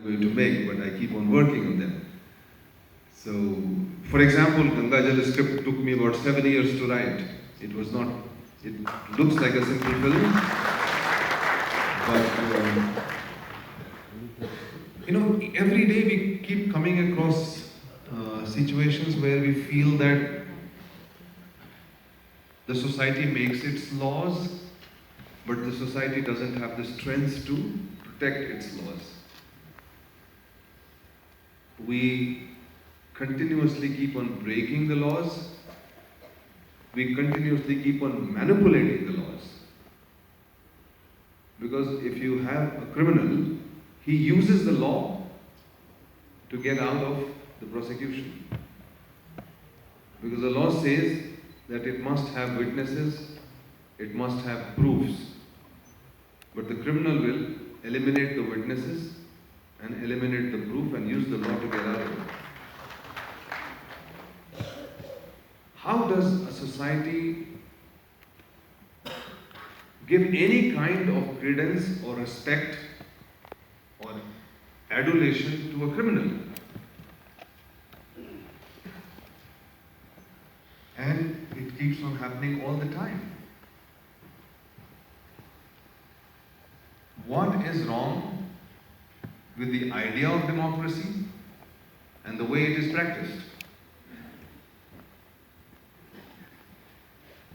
going to make, but I keep on working on them. So, for example, Gangajal script took me about 7 years to write. It was not, it looks like a simple film, but every day we keep coming across situations where we feel that the society makes its laws, but the society doesn't have the strength to protect its laws. We continuously keep on breaking the laws. We continuously keep on manipulating the laws. Because if you have a criminal, he uses the law to get out of the prosecution. Because the law says that it must have witnesses, it must have proofs. But the criminal will eliminate the witnesses and eliminate the proof and use the law to get out of it. How does a society give any kind of credence or respect or adulation to a criminal? And it keeps on happening all the time. What is wrong with the idea of democracy and the way it is practiced?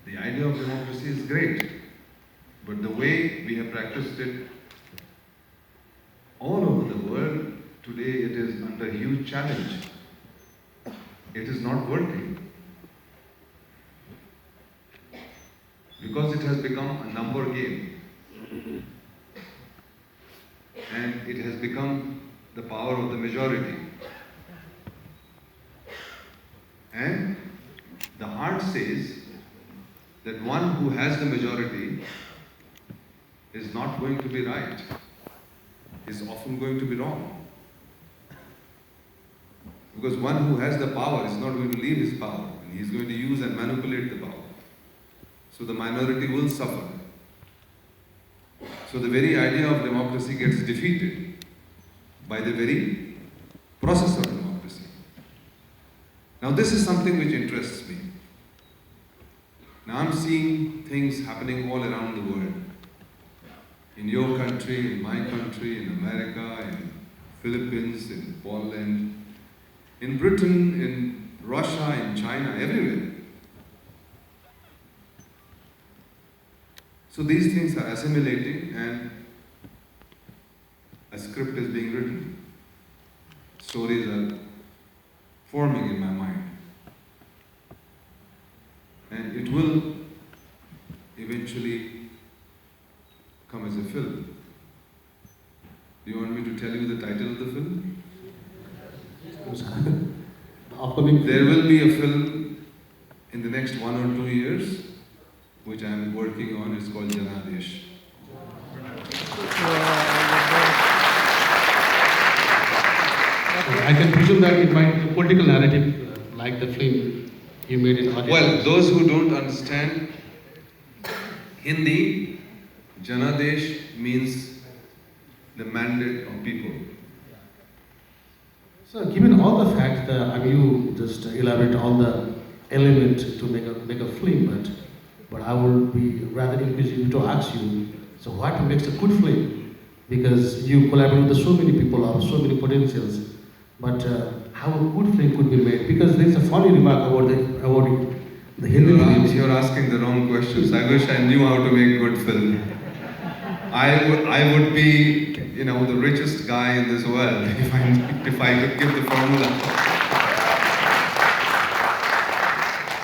The idea of democracy is great, but the way we have practiced it all over the world, today it is under huge challenge. It is not working. Because it has become a number game. And it has become the power of the majority. And the heart says that one who has the majority is not going to be right, is often going to be wrong. Because one who has the power is not going to leave his power, and he is going to use and manipulate the power. So the minority will suffer. So the very idea of democracy gets defeated by the very process of democracy. Now this is something which interests me. Now I'm seeing things happening all around the world. In your country, in my country, in America, in Philippines, in Poland, in Britain, in Russia, in China, everywhere. So these things are assimilating and a script is being written. Stories are forming in my mind. And it will eventually come as a film. Do you want me to tell you the title of the film? There will be a film in the next 1 or 2 years, which I am working on. It's called Janadesh. I can presume that it might be a political narrative, like the film you made in Hollywood. Well, those who don't understand Hindi, Janadesh means the mandate of people. So, given all the facts, you just elaborate all the elements to make a film, but I would be rather inquisitive to ask you, so what makes a good film? Because you collaborate with so many people, have so many potentials, but how a good film could be made? Because there is a funny remark about the Hindi films. You're asking the wrong questions. I wish I knew how to make good film. I would be, the richest guy in this world if I could give the formula.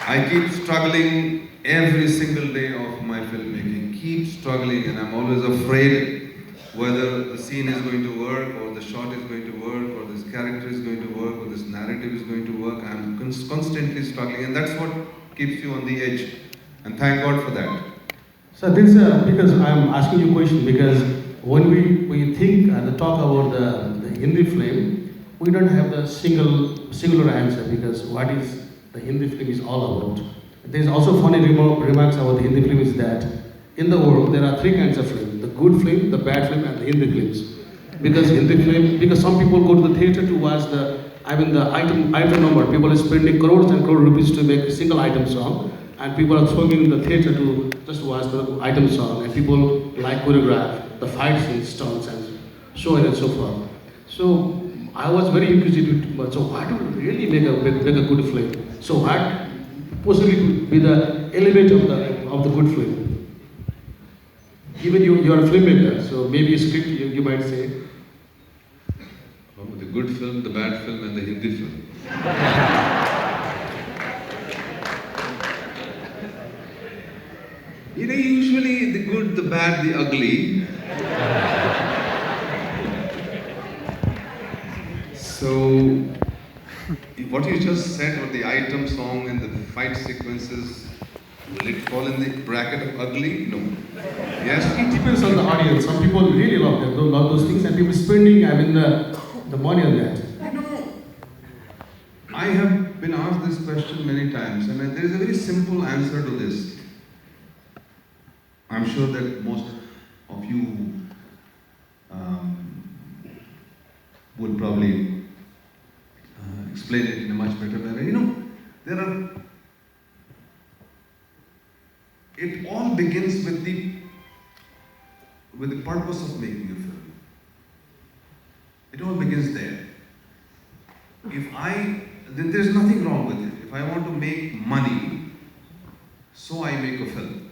I keep struggling every single day of my filmmaking. Keep struggling, and I'm always afraid whether the scene is going to work, or the shot is going to work, or this character is going to work, or this narrative is going to work. I'm constantly struggling, and that's what keeps you on the edge. And thank God for that. So this because I'm asking you a question, because when we think and talk about the Hindi film, we don't have the singular answer, because what is the Hindi film is all about. There's also funny remarks about the Hindi film is that in the world there are three kinds of film: the good film, the bad film, and the Hindi films. Because in the film, because some people go to the theater to watch the item number. People are spending crores and crores rupees to make a single item song, and people are flocking in the theater to just watch the item song. And people like choreograph, the fight scenes, stunts, and so on and so forth. So I was very inquisitive. So what would really make a good film? So what possibly could be the element of the good film? Even you are a filmmaker, so maybe a script you might say. The good film, the bad film, and the Hindi film. Usually the good, the bad, the ugly. So, what you just said about the item song and the fight sequences, will it fall in the bracket of ugly? No. Yes? It depends on the audience. Some people really love them, love those things, and people spending the money on that. I have been asked this question many times, and there is a very simple answer to this. I'm sure that most of you would probably explain it in a much better manner. It all begins with the purpose of making a film. It all begins there. There's nothing wrong with it. If I want to make money, so I make a film.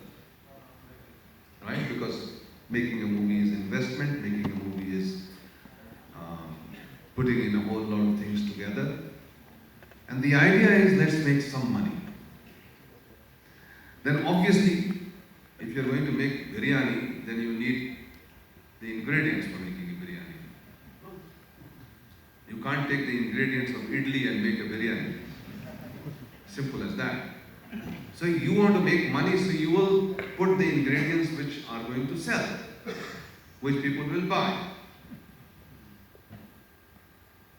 Right? Because making a movie is investment, making a movie is putting in a whole lot of things together. And the idea is, let's make some money. Then obviously, if you're going to make biryani, then you need the ingredients for making a biryani. You can't take the ingredients of idli and make a biryani. Simple as that. So you want to make money, so you will put the ingredients which are going to sell, which people will buy.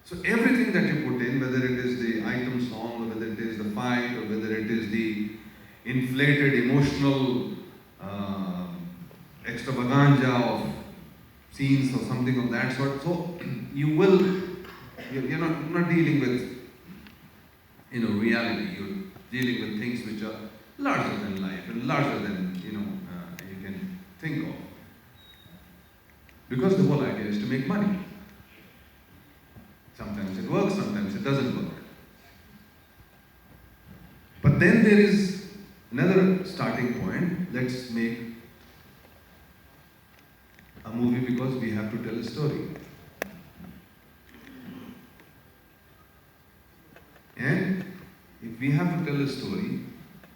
So everything that you put in, whether it is the item song, or whether it is the fight, or whether it is the inflated emotional extravaganza of scenes or something of that sort, so you're not dealing with reality. You're dealing with things which are larger than life and larger than you can think of. Because the whole idea is to make money. Sometimes it works, sometimes it doesn't work. But then there is another starting point. Let's make a movie because we have to tell a story. And if we have to tell a story,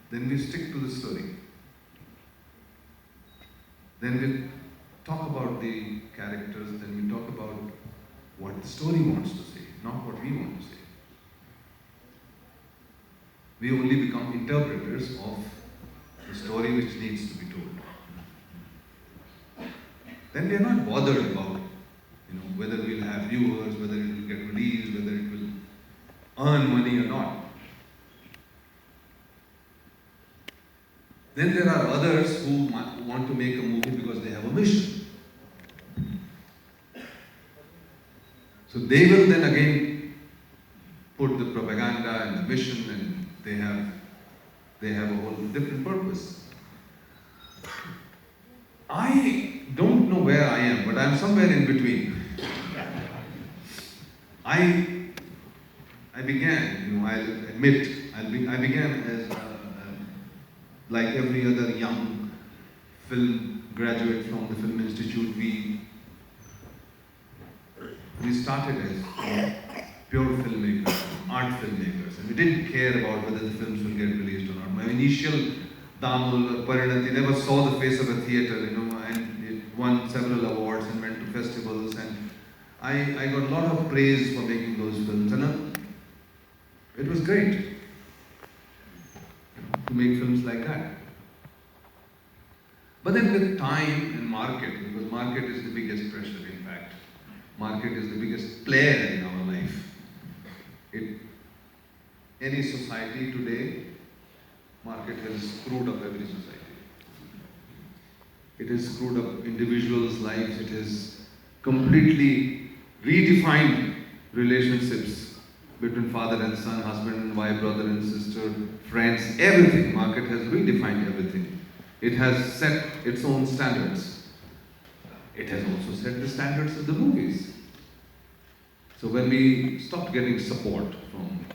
then we stick to the story. Then we talk about the characters, then we talk about what the story wants to say, not what we want to say. We only become interpreters of the story which needs to be told. Then we are not bothered about whether we'll have viewers, whether it will get released, whether it will earn money or not. Then there are others who want to make a movie because they have a mission. So they will then again put the propaganda and the mission, and they have a whole different purpose. I don't know where I am, but I'm somewhere in between. I began, I'll admit, I began as like every other young film graduate from the Film Institute. We started as pure filmmakers, art filmmakers, and we didn't care about whether the films will get released or not. My initial Damul, Parinati never saw the face of a theatre, and it won several awards and went to festivals, and I got a lot of praise for making those films, and it was great to make films like that. But then with time and market, because market is the biggest pressure, in fact. Market is the biggest player in our life. Any society today, market has screwed up every society. It has screwed up individuals' lives, it has completely redefined relationships between father and son, husband and wife, brother and sister, friends, everything. Market has redefined everything. It has set its own standards. It has also set the standards of the movies. So when we stopped getting support from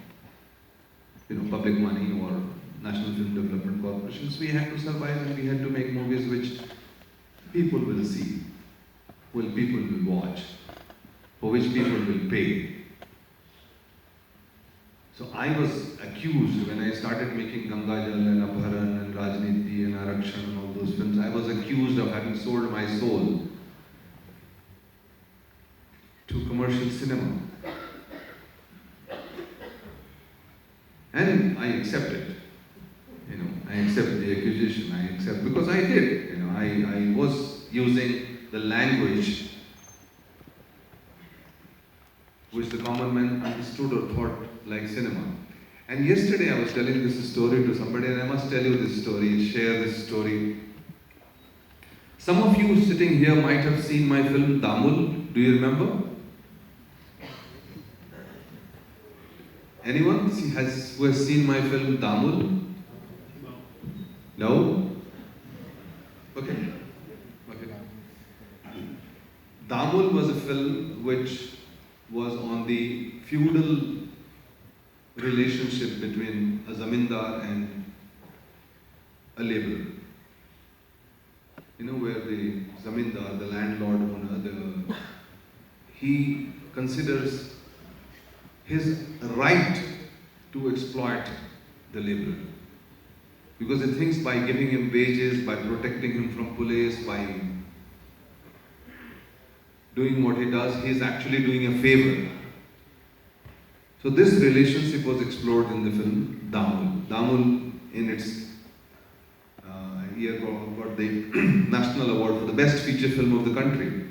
public money or National Film Development Corporations, we had to survive and we had to make movies which people will see, people will watch, for which people will pay. So I was accused when I started making Ganga Jal and Abharan and Rajniti and Arakshan and all those films, I was accused of having sold my soul to commercial cinema. And I accept it. I accept the accusation, I accept, because I did. I was using the language which the common man understood or thought like cinema. And yesterday I was telling this story to somebody, and I must tell you this story, share this story. Some of you sitting here might have seen my film Damul. Do you remember? Anyone who has seen my film Damul? No? Okay. Damul was a film which was on the feudal relationship between a zamindar and a laborer. Where the zamindar, the landlord owner, he considers his right to exploit the laborer. Because he thinks by giving him wages, by protecting him from police, by doing what he does, he is actually doing a favor. So this relationship was explored in the film Damul. Damul in its year got the National Award for the best feature film of the country.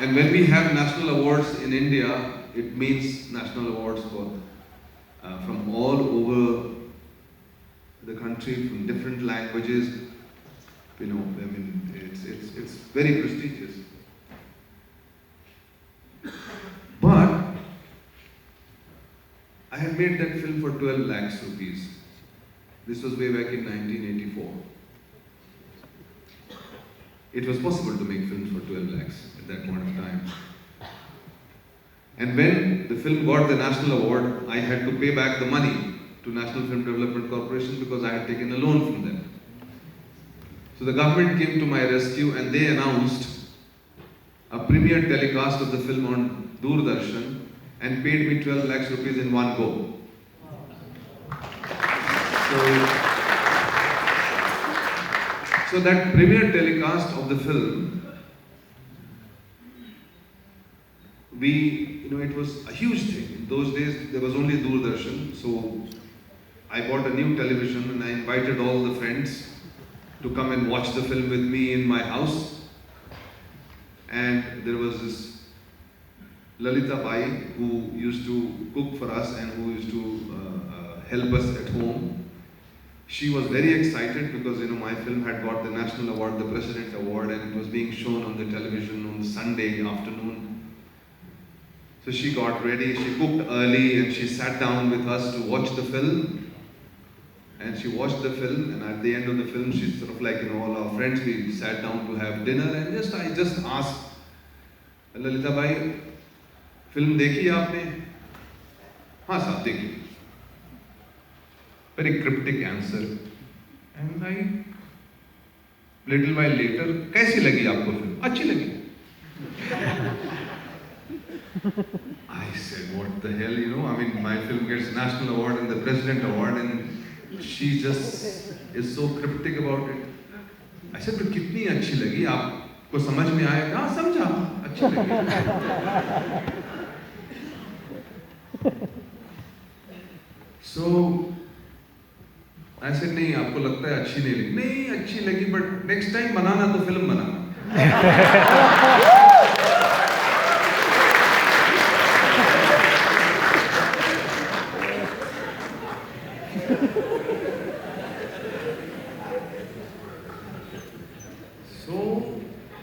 And when we have national awards in India, it means national awards from all over the country, from different languages. It's very prestigious. But I had made that film for 12 lakhs rupees. This was way back in 1984. It was possible to make films for 12 lakhs at that point of time. And when the film got the national award, I had to pay back the money to National Film Development Corporation because I had taken a loan from them. So the government came to my rescue and they announced a premiere telecast of the film on Doordarshan and paid me 12 lakhs rupees in one go. So that premiere telecast of the film, it was a huge thing. In those days, there was only Doordarshan, so I bought a new television and I invited all the friends to come and watch the film with me in my house. And there was this Lalita Bai who used to cook for us and who used to help us at home. She was very excited because my film had got the national award, the President Award, and it was being shown on the television on the Sunday afternoon. So she got ready, she cooked early, and she sat down with us to watch the film. And she watched the film, and at the end of the film, she sort of like, all our friends, we sat down to have dinner, and I just asked, Lalita Bhai, film dekhi aapne? हाँ साहब देखी. Very cryptic answer. And little while later, कैसी लगी आपको film? अच्छी लगी. I said, what the hell, my film gets national award and the President Award, and she just is so cryptic about it. I said, but कितनी अच्छी लगी? आपको समझ में आया? हाँ समझा, अच्छी लगी. So I said, नहीं आपको लगता है अच्छी नहीं लगी? नहीं अच्छी लगी, but next time बनाना तो film banana.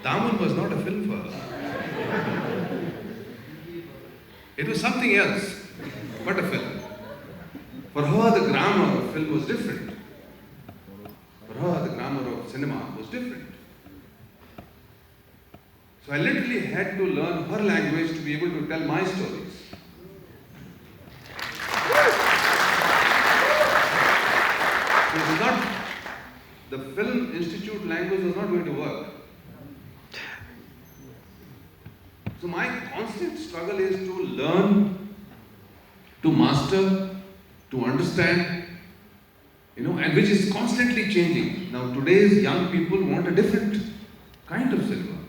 Daman was not a film for her. It was something else, but a film. For her, the grammar of film was different. For her, the grammar of cinema was different. So I literally had to learn her language to be able to tell my stories. So it was not, the Film Institute language was not going to work. So my constant struggle is to learn, to master, to understand, and which is constantly changing. Now today's young people want a different kind of cinema.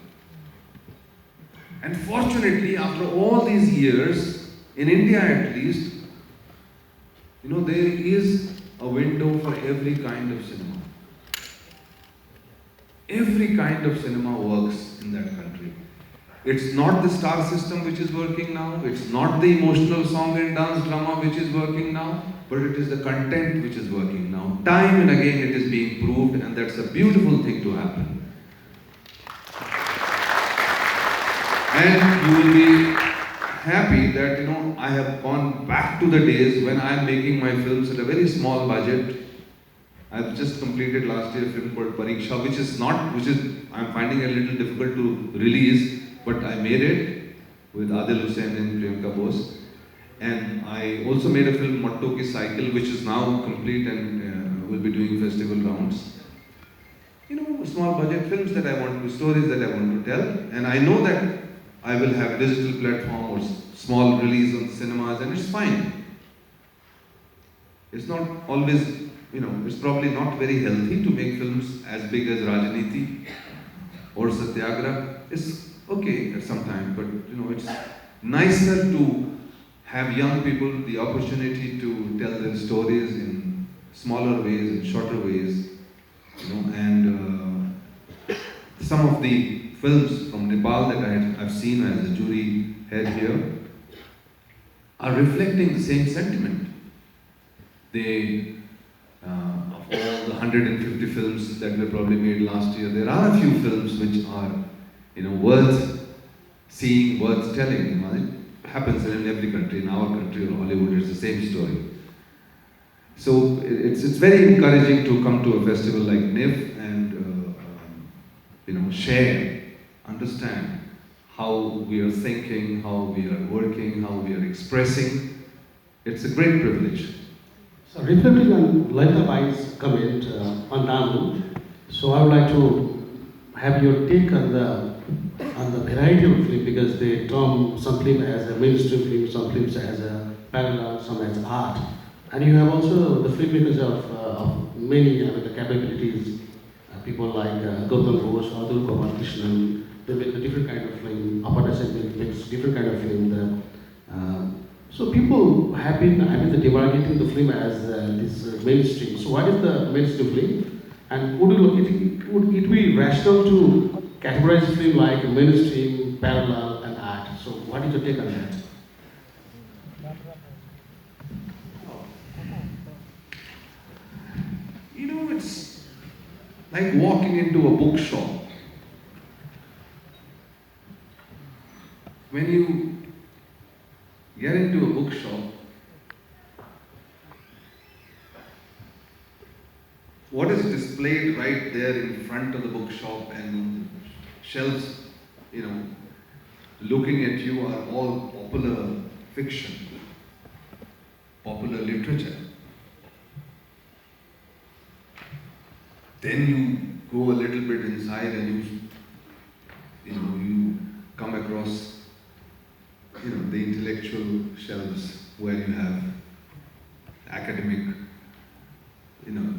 And fortunately, after all these years, in India at least, there is a window for every kind of cinema. Every kind of cinema works in that country. It's not the star system which is working now, it's not the emotional song and dance drama which is working now, but it is the content which is working now. Time and again it is being proved, and that's a beautiful thing to happen. And you will be happy that I have gone back to the days when I am making my films at a very small budget. I've just completed last year a film called Pariksha, which I'm finding a little difficult to release, but I made it with Adil Hussain and Priyanka Bose. And I also made a film, Matto Ki Cycle, which is now complete and will be doing festival rounds. Small budget films that I want to, stories that I want to tell. And I know that I will have digital platform or small release on cinemas, and it's fine. It's not always, it's probably not very healthy to make films as big as Rajaniti or Satyagraha. It's okay at some time, but it's nicer to have young people the opportunity to tell their stories in smaller ways, in shorter ways, and some of the films from Nepal that I've seen as a jury head here are reflecting the same sentiment. They, of all the 150 films that were probably made last year, there are a few films which are, worth seeing, worth telling. It happens in every country. In our country or Hollywood, it's the same story. So it's very encouraging to come to a festival like NIF and share, understand how we are thinking, how we are working, how we are expressing. It's a great privilege. So reflecting on Lalita Bai's comment on Damu, so I would like to have your take on the variety of film, because they term some film as a mainstream film, some films as a parallel, some as art. And you have also the filmmakers of many the capabilities, people like Gautam Ghosh, Adul Kumar Krishnan. They make a different kind of film. Aparna Sen makes different kind of film. So people have been, dividing the film as this mainstream. So what is the mainstream film? And would it be rational to categorize film like mainstream, parallel, and art? So what is your take on that? It's like walking into a bookshop. When you get into a bookshop, what is displayed right there in front of the bookshop and shelves, looking at you are all popular fiction, popular literature. Then you go a little bit inside and you come across the intellectual shelves where you have academic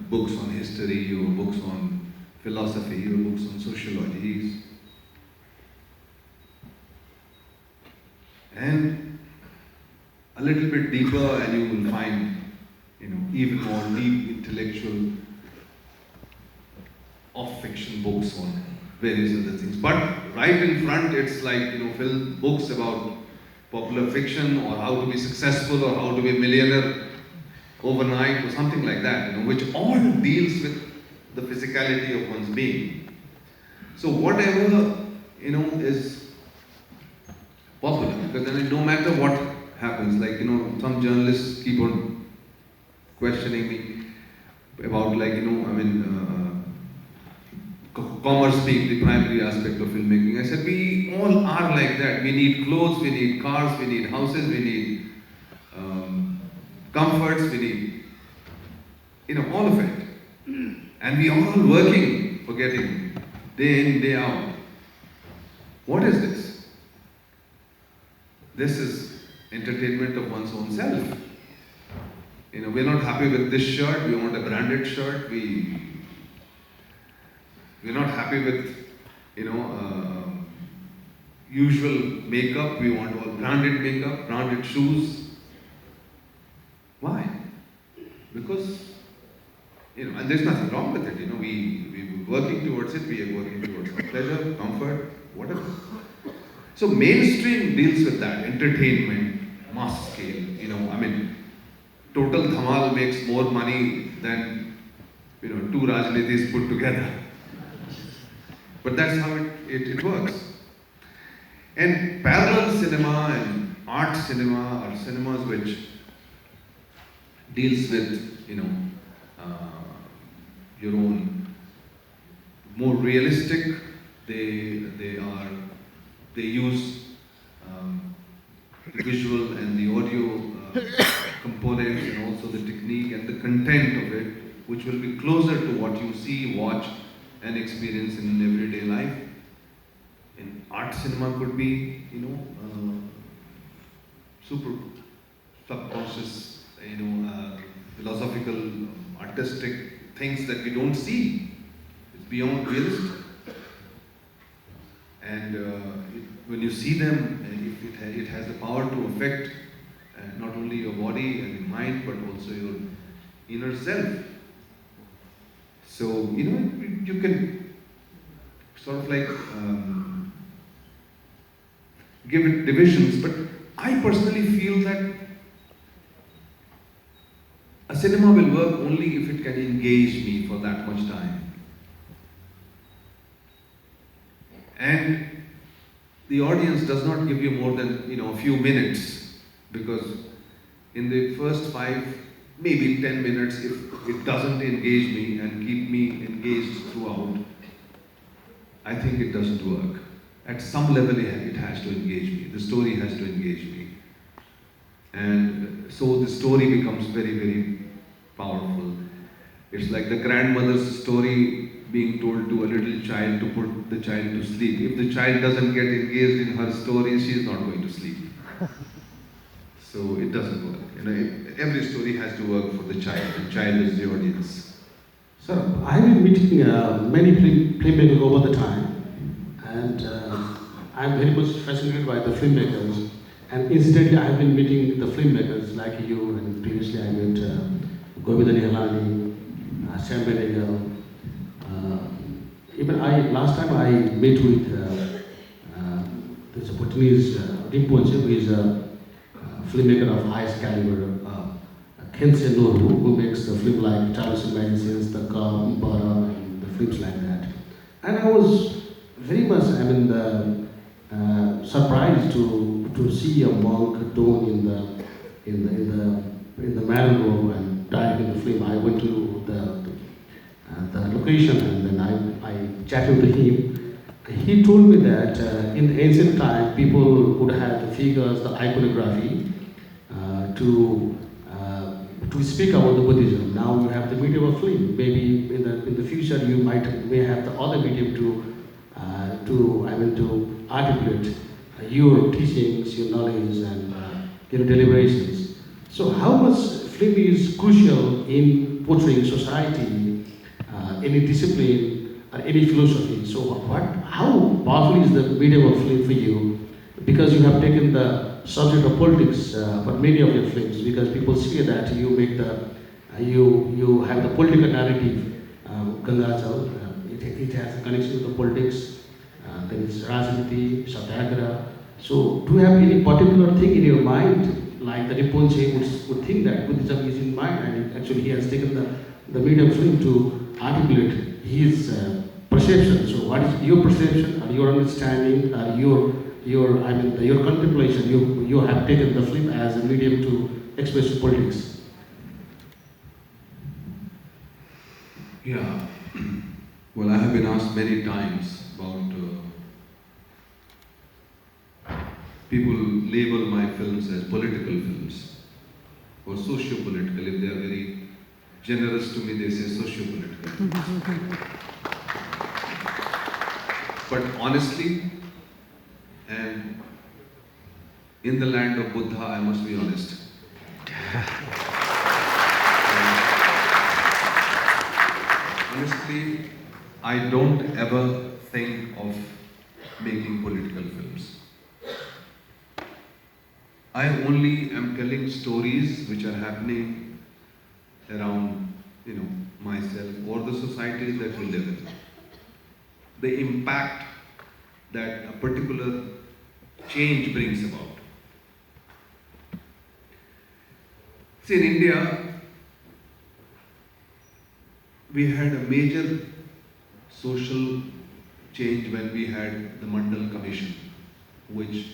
books on history or books on philosophy or books on sociology. And a little bit deeper and you will find even more deep intellectual off-fiction books on various other things. But right in front it's like film books about popular fiction or how to be successful or how to be a millionaire overnight or something like that, which all deals with the physicality of one's being. So whatever is popular. Because I mean, no matter what happens, like, some journalists keep on questioning me about, like, commerce being the primary aspect of filmmaking. I said, we all are like that. We need clothes, we need cars, we need houses, we need comforts, we need, all of it. And we are all working for getting day in, day out. What is this? This is entertainment of one's own self. We're not happy with this shirt, we want a branded shirt, we're not happy with, usual makeup, we want all branded makeup, branded shoes. Why? Because, and there's nothing wrong with it, we're working towards it, we are working towards our pleasure, comfort, whatever. So mainstream deals with that, entertainment, mass scale, total Dhamal makes more money than, two Rajnitis put together. But that's how it works. And parallel cinema and art cinema are cinemas which deals with, your own more realistic. They use the visual and the audio components, and also the technique and the content of it, which will be closer to what you see, watch, and experience in everyday life. And art cinema could be, super subconscious, philosophical, artistic things that we don't see. It's beyond realistic. And when you see them, it has the power to affect not only your body and your mind, but also your inner self. So, you can sort of like give it divisions, but I personally feel that a cinema will work only if it can engage me for that much time. And the audience does not give you more than, a few minutes, because in the first 5, maybe 10 minutes, if it doesn't engage me and keep me engaged throughout, I think it doesn't work. At some level, it has to engage me. The story has to engage me. And so the story becomes very, very powerful. It's like the grandmother's story being told to a little child to put the child to sleep. If the child doesn't get engaged in her story, she is not going to sleep. So it doesn't work. Every story has to work for the child. The child is the audience. Sir, I've been meeting many filmmakers over the time, and I'm very much fascinated by the filmmakers. And incidentally, I've been meeting the filmmakers like you, and previously I met Govinda Nihalani, Sam Benegal. Even last time I met with there's a Bhutanese Rinpoche, who is a filmmaker of highest caliber, Khense Noru, who makes the film like Charles Magazines, The Kam, Bara, and the films like that. And I was very much, surprised to see a monk doing in the mangrove and diving in the film. I went to the location, and then I chatted with him. He told me that in the ancient time, people would have the figures, the iconography, to speak about the Buddhism. Now you have the medium of film. Maybe in the future you may have the other medium to articulate your teachings, your knowledge, and your deliberations. So how much film is crucial in portraying society, any discipline, or any philosophy? So how powerful is the medium of film for you? Because you have taken the subject of politics for many of your films, because people see that you make you have the political narrative, Gangachal, it has a connection with the politics, there is Rajniti, Satyagraha. So do you have any particular thing in your mind, like the Rinpoche would think that Buddhism is in mind, and actually he has taken the medium film to articulate his perception. So what is your perception and your understanding and your contemplation? You have taken the film as a medium to express politics. Yeah. Well, I have been asked many times about people label my films as political films or socio-political. If they are very generous to me, they say socio-political. But honestly, and in the land of Buddha, I must be honest. Honestly, I don't ever think of making political films. I only am telling stories which are happening around, myself or the societies that we live in. The impact that a particular change brings about. See, in India, we had a major social change when we had the Mandal Commission, which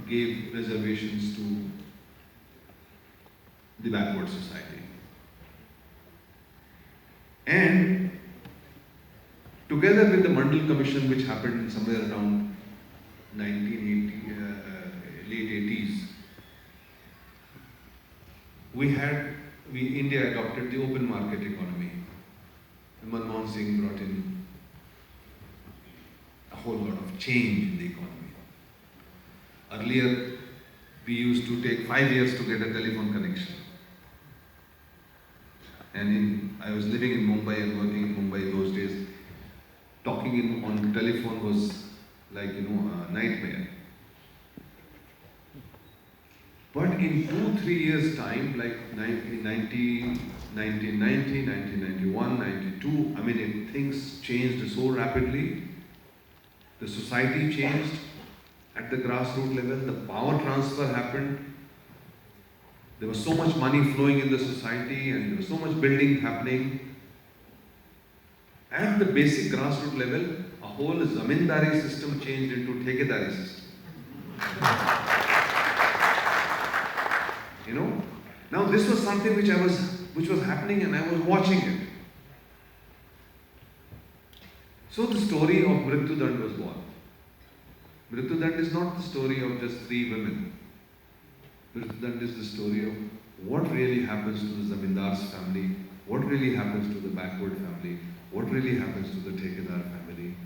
gave reservations to the backward society. And together with the Mandal Commission, which happened somewhere around 1980, late 80s, India adopted the open market economy. Manmohan Singh brought in a whole lot of change in the economy. Earlier, we used to take 5 years to get a telephone connection. And I was living in Mumbai and working in Mumbai those days. Talking on the telephone was like, a nightmare. But in 2-3 years' time, like 1990, 1991, 92, things changed so rapidly. The society changed at the grassroots level, the power transfer happened. There was so much money flowing in the society and there was so much building happening. At the basic grassroots level, a whole zamindari system changed into thekedari system. Now this was something which was happening and I was watching it. So the story of Mrityudand was born. Mrityudand is not the story of just 3 women. Mrityudand is the story of what really happens to the Zamindar's family, what really happens to the backward family, what really happens to the Thekedar family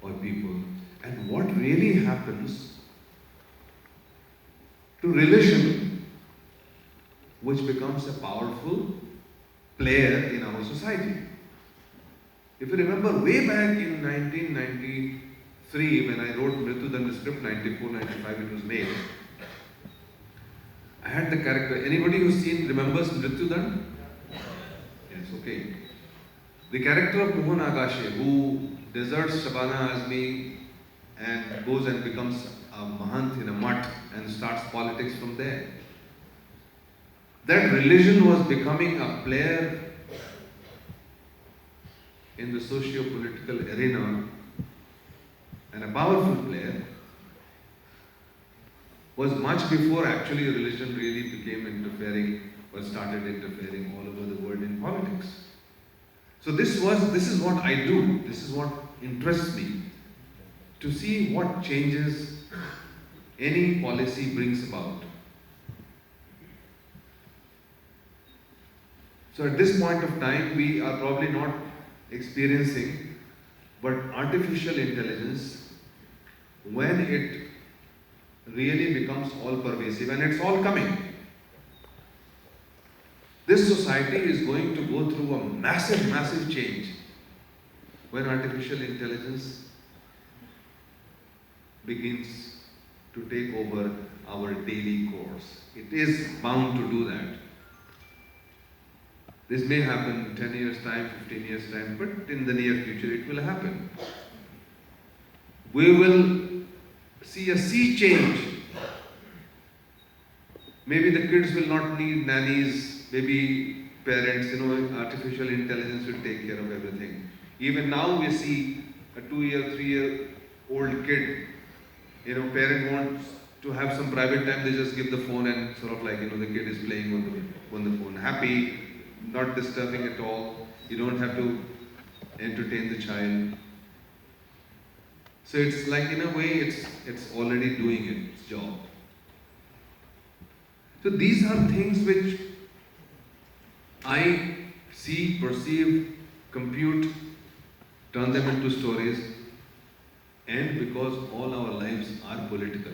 or people, and what really happens to religion, which becomes a powerful player in our society. If you remember way back in 1993, when I wrote Mrityudand script, 94, 95 it was made, I had the character. Anybody who's remembers Mrityudand? Yes, okay. The character of Mohan Agashe, who deserts Shabana Azmi and goes and becomes a Mahant in a mutt and starts politics from there. That religion was becoming a player in the socio-political arena and a powerful player was much before actually religion really became interfering or started interfering all over the world in politics. So this is what I do, this is what interests me, to see what changes any policy brings about. So at this point of time, we are probably not experiencing, but artificial intelligence, when it really becomes all pervasive, and it's all coming. This society is going to go through a massive, massive change when artificial intelligence begins to take over our daily course. It is bound to do that. This may happen in 10 years' time, 15 years' time, but in the near future it will happen. We will see a sea change. Maybe the kids will not need nannies, maybe parents, artificial intelligence will take care of everything. Even now we see a 2-year, 3-year-old kid, parent wants to have some private time, they just give the phone and sort of like, the kid is playing on the phone. Happy, not disturbing at all. You don't have to entertain the child. So it's like, in a way, it's already doing its job. So these are things which I see, perceive, compute, turn them into stories, and because all our lives are political.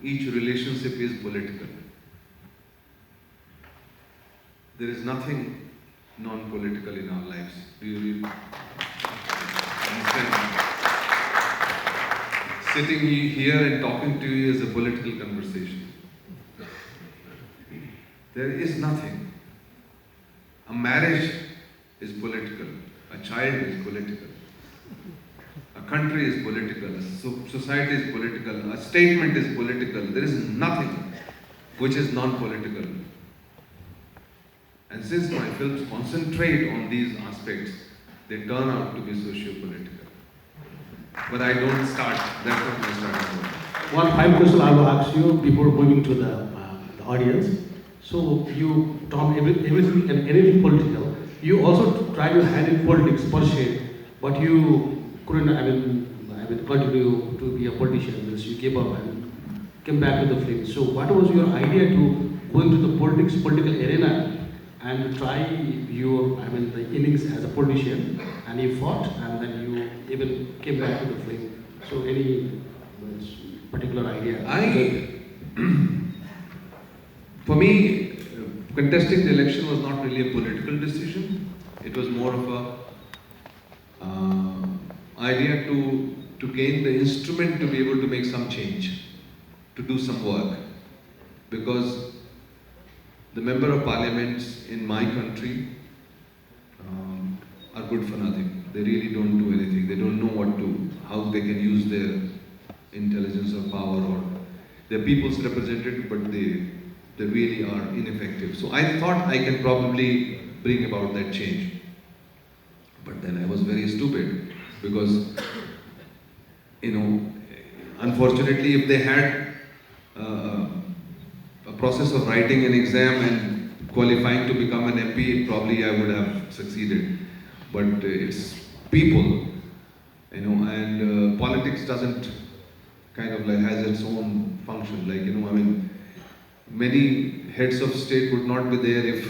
Each relationship is political. There is nothing non-political in our lives. Do you really understand? Sitting here and talking to you is a political conversation. There is nothing. A marriage is political. A child is political. A country is political. A society is political. A statement is political. There is nothing which is non-political. And since my films concentrate on these aspects, they turn out to be socio-political. But I don't start. That's not my starting point. One final question I will ask you before moving to the audience. So you talk everything and anything political. You also try to handle politics per se, but you couldn't. Continue to be a politician. Because you gave up and came back to the film. So what was your idea to go into the political arena and try your the innings as a politician? And you fought, and then you even came back to the film. So any particular idea? For me, contesting the election was not really a political decision. It was more of a idea to gain the instrument to be able to make some change, to do some work. Because the member of parliaments in my country are good for nothing. They really don't do anything. They don't know how they can use their intelligence or power, or they're people's representative, but they really are ineffective. So I thought I can probably bring about that change. But then I was very stupid because, unfortunately, if they had a process of writing an exam and qualifying to become an MP, probably I would have succeeded. But it's people, and politics doesn't has its own function. Many heads of state would not be there if,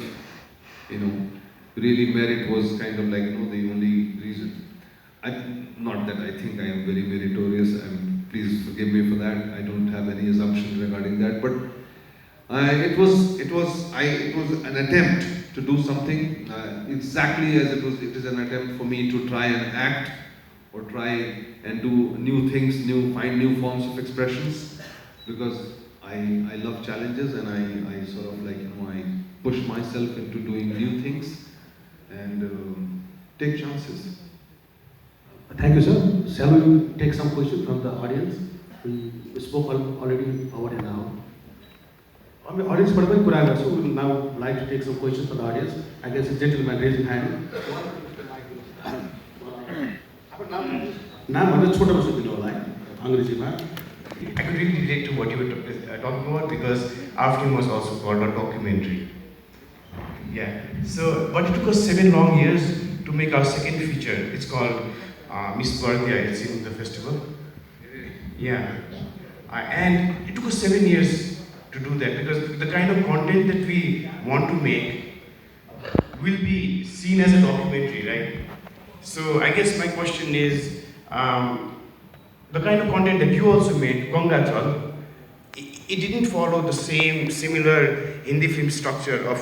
really merit was the only reason. Not that I think I am very meritorious, please forgive me for that. I don't have any assumptions regarding that, but it was an attempt to do something exactly as it is an attempt for me to try and act or try and do new things, find new forms of expressions, because I love challenges, and I sort of I push myself into doing new things and take chances. Thank you, sir. Shall we take some questions from the audience? We spoke already over an hour. Audience, so we will now like to take some questions from the audience. I guess a gentleman raised his hand. I could really relate to what you were talking about, because our film was also called a documentary. Yeah. So, but it took us 7 long years to make our second feature. It's called Miss Bhartia. It's in the festival. Yeah. And it took us 7 years to do that, because the kind of content that we want to make will be seen as a documentary, right? So I guess my question is, the kind of content that you also made, congrats all, it didn't follow the similar Hindi film structure of,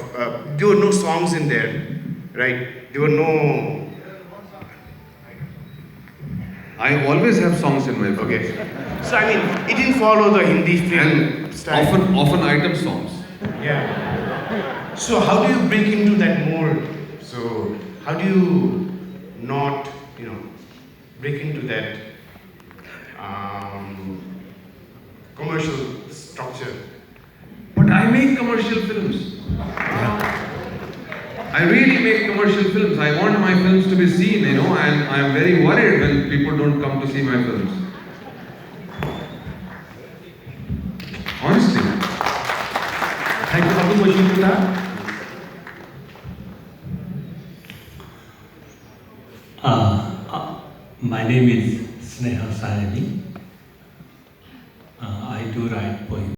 there were no songs in there, right? There were no... I always have songs in my book. Okay. So I mean, it didn't follow the Hindi film style. Often item songs. Yeah. So how do you break into that mold? So how do you not, break into that commercial structure? But I make commercial films. I really make commercial films. I want my films to be seen, and I am very worried when people don't come to see my films. Honestly. Thank you for the question. My name is Sneha Sayani. I do write poems.